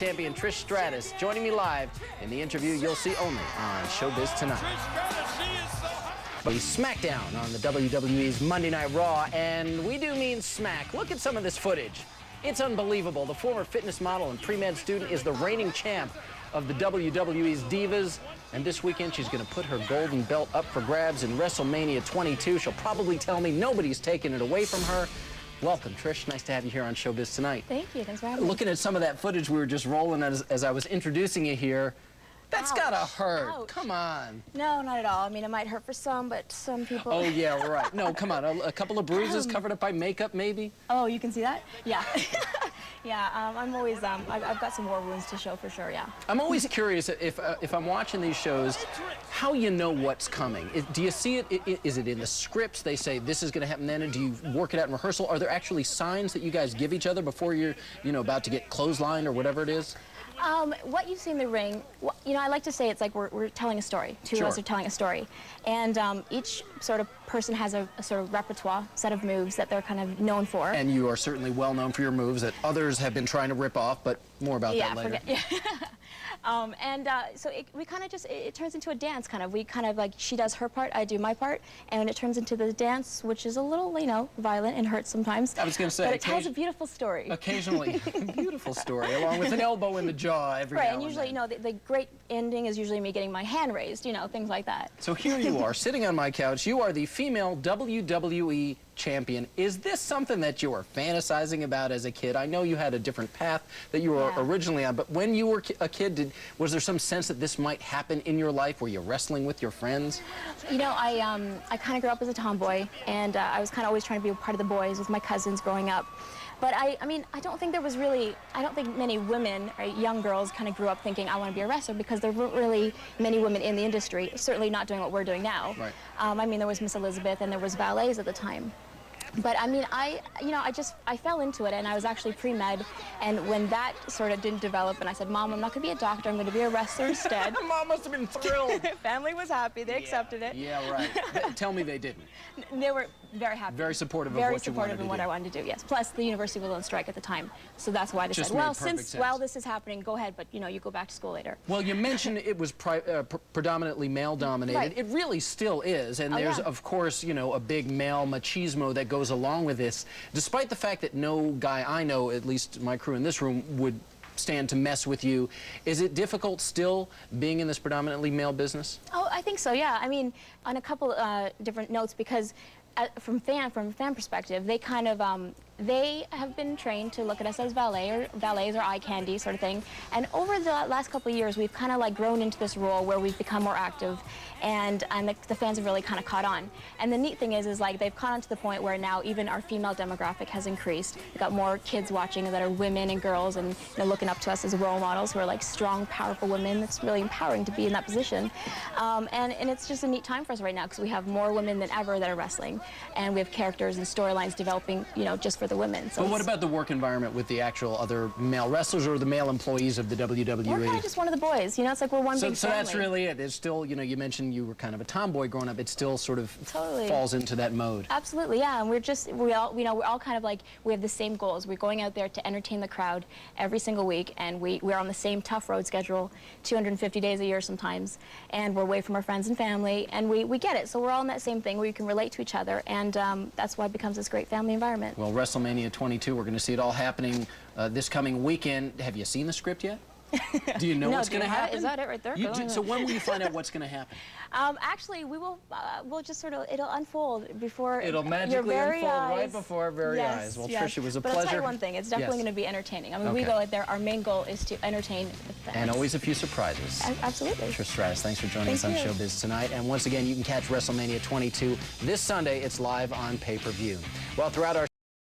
Champion Trish Stratus joining me live in the interview you'll see only on Showbiz Tonight. The SmackDown on the WWE's Monday Night Raw, and we do mean smack. Look at some of this footage. It's unbelievable. The former fitness model and pre-med student is the reigning champ of the WWE's Divas, and this weekend she's going to put her golden belt up for grabs in WrestleMania 22. She'll probably tell me nobody's taking it away from her. Welcome, Trish. Nice to have you here on Showbiz Tonight. Thank you. Thanks for having me. Looking at some of that footage we were just rolling as I was introducing you here, that's gotta hurt. Ouch. Come on. No, not at all. I mean, it might hurt for some, but some people... Oh, yeah, right. No, come on. A couple of bruises covered up by makeup, maybe? Oh, you can see that? Yeah. Yeah, I'm always... I've got some war wounds to show for sure, yeah. I'm always curious if I'm watching these shows, how you know what's coming. Do you see it? Is it in the scripts? They say this is going to happen then, and do you work it out in rehearsal? Are there actually signs that you guys give each other before you're, about to get clotheslined or whatever it is? What you see in the ring, I like to say it's like we're telling a story. Two of us are telling a story. And each sort of person has a sort of repertoire, set of moves that they're kind of known for. And you are certainly well known for your moves that others have been trying to rip off, but more about that later. So we kind of just, it turns into a dance kind of. We kind of like, she does her part, I do my part, and it turns into the dance, which is a little, violent and hurts sometimes. I was going to say. But it tells a beautiful story. Occasionally, beautiful story, along with an elbow in the jaw every now and then. And usually, the great ending is usually me getting my hand raised, things like that. So here you are, sitting on my couch. You are the female WWE champion. Is this something that you were fantasizing about as a kid? I know you had a different path that you were originally on, but when you were a kid, was there some sense that this might happen in your life? Were you wrestling with your friends? I kind of grew up as a tomboy, and I was kind of always trying to be a part of the boys with my cousins growing up. But I don't think there was really, I don't think many women or young girls kind of grew up thinking, I want to be a wrestler, because there weren't really many women in the industry, certainly not doing what we're doing now. Right. There was Miss Elizabeth and there was ballets at the time. But I fell into it, and I was actually pre-med, and when that sort of didn't develop, and I said, Mom, I'm not going to be a doctor, I'm going to be a wrestler instead. Mom must have been thrilled. Family was happy, they accepted it. Yeah, right. Tell me they didn't. They were very happy. Very supportive of what you wanted to do. Very supportive of what I wanted to do, yes. Plus, the university was on strike at the time, so that's why they said, well, while this is happening, go ahead, but you go back to school later. Well, you mentioned it was predominantly male-dominated. Right. It really still is, and there's, of course, a big male machismo that goes along with this. Despite the fact that no guy I know, at least my crew in this room, would stand to mess with you, is it difficult still being in this predominantly male business? Oh, I think so, yeah. I mean, on a couple different notes, because from a fan perspective, they kind of, they have been trained to look at us as valets or eye candy sort of thing. And over the last couple of years, we've kind of grown into this role where we've become more active, and the fans have really kind of caught on. And the neat thing is they've caught on to the point where now even our female demographic has increased. We've got more kids watching that are women and girls, and looking up to us as role models who are strong, powerful women. It's really empowering to be in that position. And it's just a neat time for us right now, because we have more women than ever that are wrestling, and we have characters and storylines developing, just for the women. So but what about the work environment with the actual other male wrestlers or the male employees of the WWE? We're kind of just one of the boys, it's like we're one big family. So that's really it. It's still, you mentioned you were kind of a tomboy growing up. It still sort of falls into that mode. Absolutely, yeah. And we're all kind of we have the same goals. We're going out there to entertain the crowd every single week, and we're on the same tough road schedule, 250 days a year sometimes, and we're away from our friends and family, and we get it. So we're all in that same thing where you can relate to each other, and that's why it becomes this great family environment. Well, WrestleMania 22, we're going to see it all happening this coming weekend. Have you seen the script yet? Do you know what's going to happen? Is that it right there? So when will you find out what's going to happen? Actually, we'll just sort of, it'll unfold before It'll magically unfold right before our very eyes. Well, yes. Trish, it was a pleasure. pleasure. I'll tell you one thing, it's definitely going to be entertaining. I mean, we go out there, our main goal is to entertain the fans. And always a few surprises. Absolutely. Trish Stratus, thanks for joining us on Showbiz Tonight. And once again, you can catch WrestleMania 22 this Sunday. It's live on pay-per-view. Well, throughout our